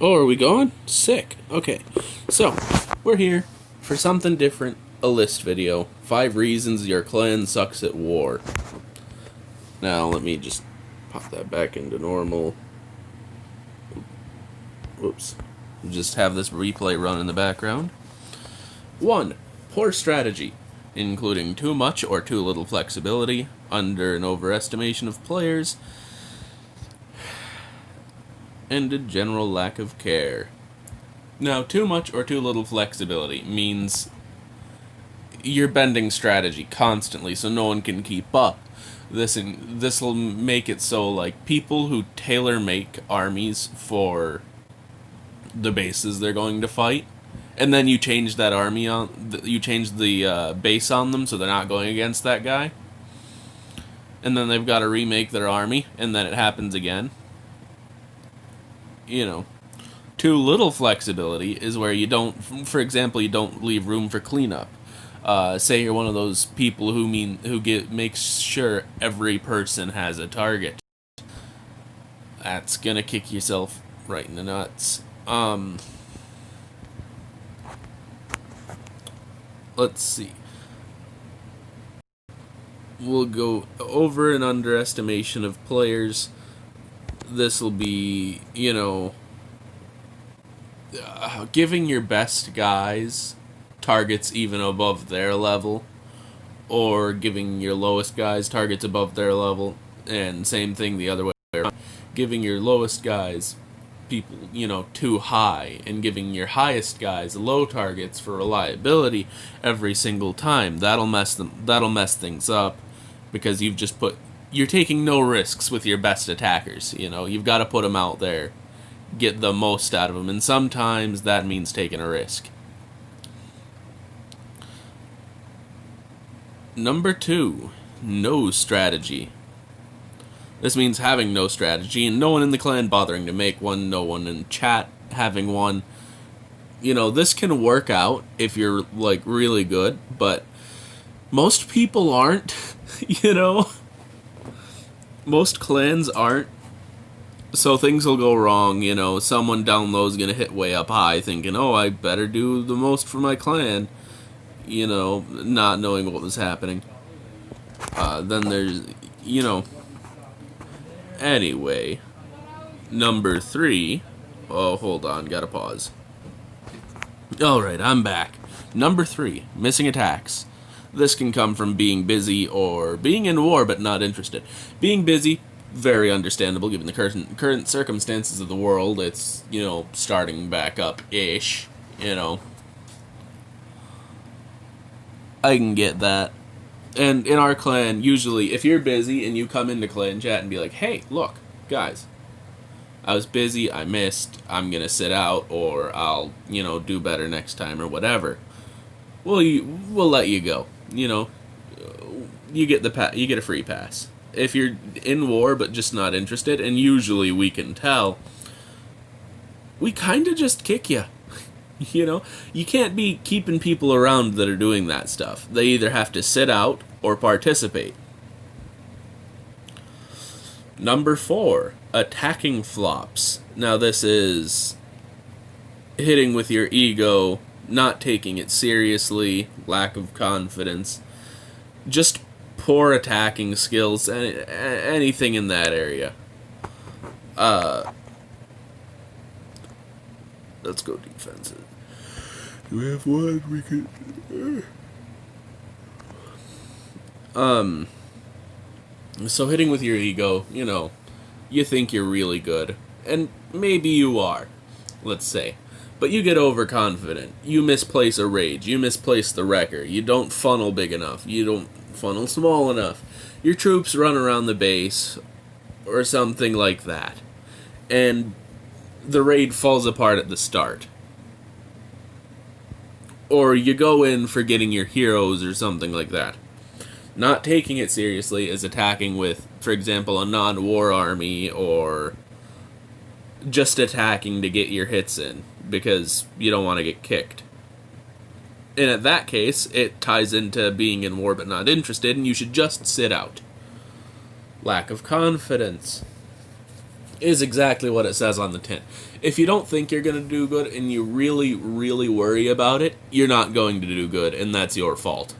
Oh, are we going? Sick. Okay. So, we're here for something different. A list video. 5 reasons your clan sucks at war. Now, let me just pop that back into normal. Whoops. Just have this replay run in the background. 1. Poor strategy, including too much or too little flexibility, under and overestimation of players, and a general lack of care. Now, too much or too little flexibility means you're bending strategy constantly so no one can keep up. This will make it so, like, people who tailor make armies for the bases they're going to fight, and then you change that army on, you change the base on them so they're not going against that guy, and then they've got to remake their army, and then it happens again. Too little flexibility is where you don't, for example, you don't leave room for cleanup. Say you're one of those people who makes sure every person has a target. That's gonna kick yourself right in the nuts. Let's see. We'll go over an underestimation of players. This will be, giving your best guys targets even above their level, or giving your lowest guys targets above their level, and same thing the other way around. Giving your lowest guys people, too high, and giving your highest guys low targets for reliability every single time. That'll mess things up, because you're taking no risks with your best attackers. You've got to put them out there, get the most out of them, and sometimes that means taking a risk. Number 2, no strategy. This means having no strategy, and no one in the clan bothering to make one, no one in chat having one. This can work out if you're, like, really good, but most people aren't, Most clans aren't, so things will go wrong. Someone down low is going to hit way up high thinking, oh, I better do the most for my clan, not knowing what was happening. Then there's, Anyway, number 3, oh, hold on, gotta pause. Alright, I'm back. Number 3, missing attacks. This can come from being busy or being in war but not interested. Being busy, very understandable given the current circumstances of the world. It's, starting back up-ish, I can get that. And in our clan, usually, if you're busy and you come into clan chat and be like, hey, look, guys, I was busy, I missed, I'm gonna sit out, or I'll, do better next time, or whatever. Well, we'll let you go. You get a free pass. If you're in war but just not interested, and usually we can tell, we kind of just kick you. You can't be keeping people around that are doing that stuff. They either have to sit out or participate. Number 4, attacking flops. Now this is hitting with your ego, not taking it seriously, lack of confidence, just poor attacking skills, anything in that area. Let's go defensive. Do we have one we could... So hitting with your ego, you think you're really good. And maybe you are, let's say. But you get overconfident. You misplace a rage. You misplace the wrecker. You don't funnel big enough. You don't funnel small enough. Your troops run around the base, or something like that. And the raid falls apart at the start. Or you go in forgetting your heroes or something like that. Not taking it seriously is attacking with, for example, a non-war army, or just attacking to get your hits in because you don't want to get kicked. And in that case, it ties into being in war but not interested, and you should just sit out. Lack of confidence. is exactly what it says on the tin. If you don't think you're going to do good and you really, really worry about it, you're not going to do good, and that's your fault.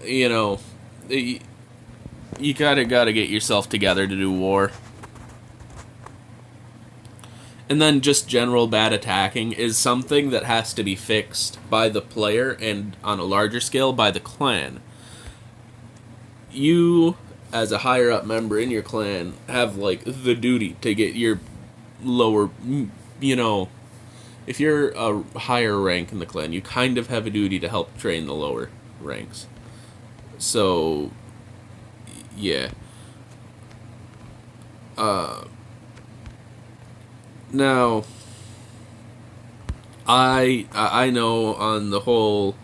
You know, you gotta get yourself together to do war. And then just general bad attacking is something that has to be fixed by the player and on a larger scale by the clan. You, as a higher up member in your clan, have like the duty to get your lower, you know, if you're a higher rank in the clan, you kind of have a duty to help train the lower ranks. So, yeah. Now, I know on the whole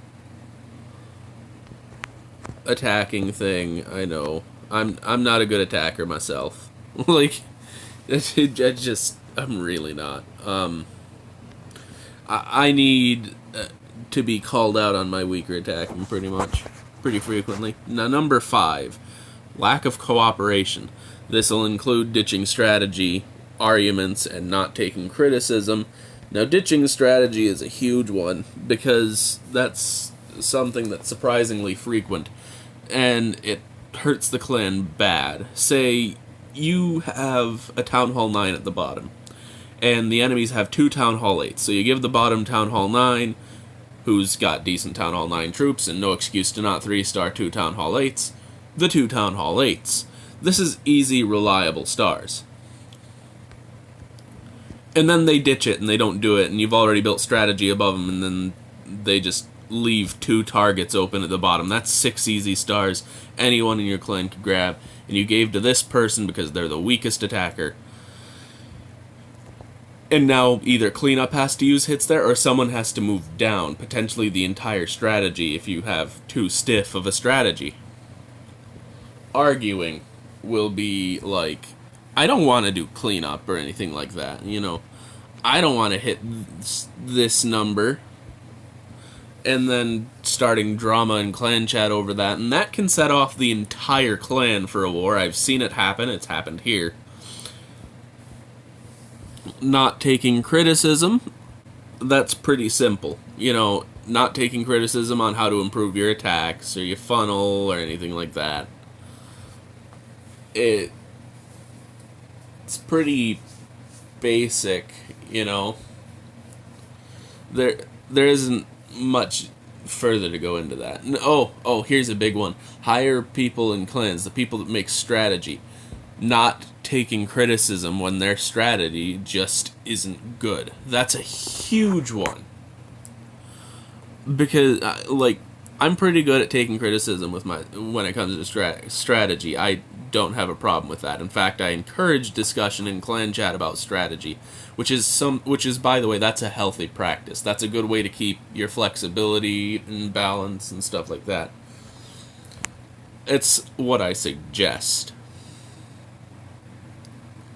attacking thing. I know I'm not a good attacker myself. Like, I'm really not. I need to be called out on my weaker attacking pretty frequently. Now, number 5, lack of cooperation. This will include ditching strategy, arguments, and not taking criticism. Now, ditching strategy is a huge one because that's something that's surprisingly frequent, and it hurts the clan bad. Say you have a Town Hall 9 at the bottom, and the enemies have 2 Town Hall 8s, so you give the bottom Town Hall 9, who's got decent Town Hall 9 troops and no excuse to not 3-star 2 Town Hall 8s, the 2 Town Hall 8s. This is easy, reliable stars. And then they ditch it and they don't do it, and you've already built strategy above them, and then they just leave 2 targets open at the bottom. That's 6 easy stars anyone in your clan could grab, and you gave to this person because they're the weakest attacker. And now either cleanup has to use hits there, or someone has to move down, potentially the entire strategy if you have too stiff of a strategy. Arguing will be like, I don't want to do cleanup or anything like that, you know. I don't want to hit this number, and then starting drama in clan chat over that, and that can set off the entire clan for a war. I've seen it happen. It's happened here. Not taking criticism, that's pretty simple. You know, not taking criticism on how to improve your attacks or your funnel or anything like that. It's pretty basic, you know. There isn't much further to go into that. Oh, here's a big one. Hire people in clans, the people that make strategy. Not taking criticism when their strategy just isn't good. That's a huge one. Because, I'm pretty good at taking criticism when it comes to strategy. I don't have a problem with that. In fact, I encourage discussion in clan chat about strategy, which is, by the way, that's a healthy practice. That's a good way to keep your flexibility and balance and stuff like that. It's what I suggest.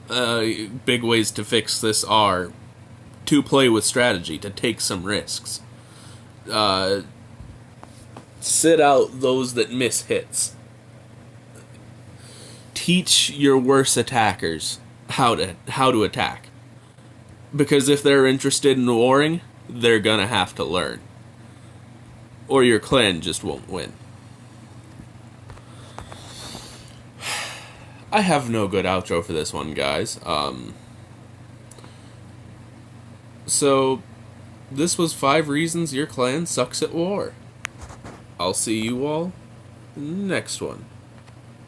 Big ways to fix this are to play with strategy, to take some risks. Sit out those that miss hits. Teach your worst attackers how to attack. Because if they're interested in warring, they're gonna have to learn. Or your clan just won't win. I have no good outro for this one, guys. So, this was 5 reasons your clan sucks at war. I'll see you all in the next one.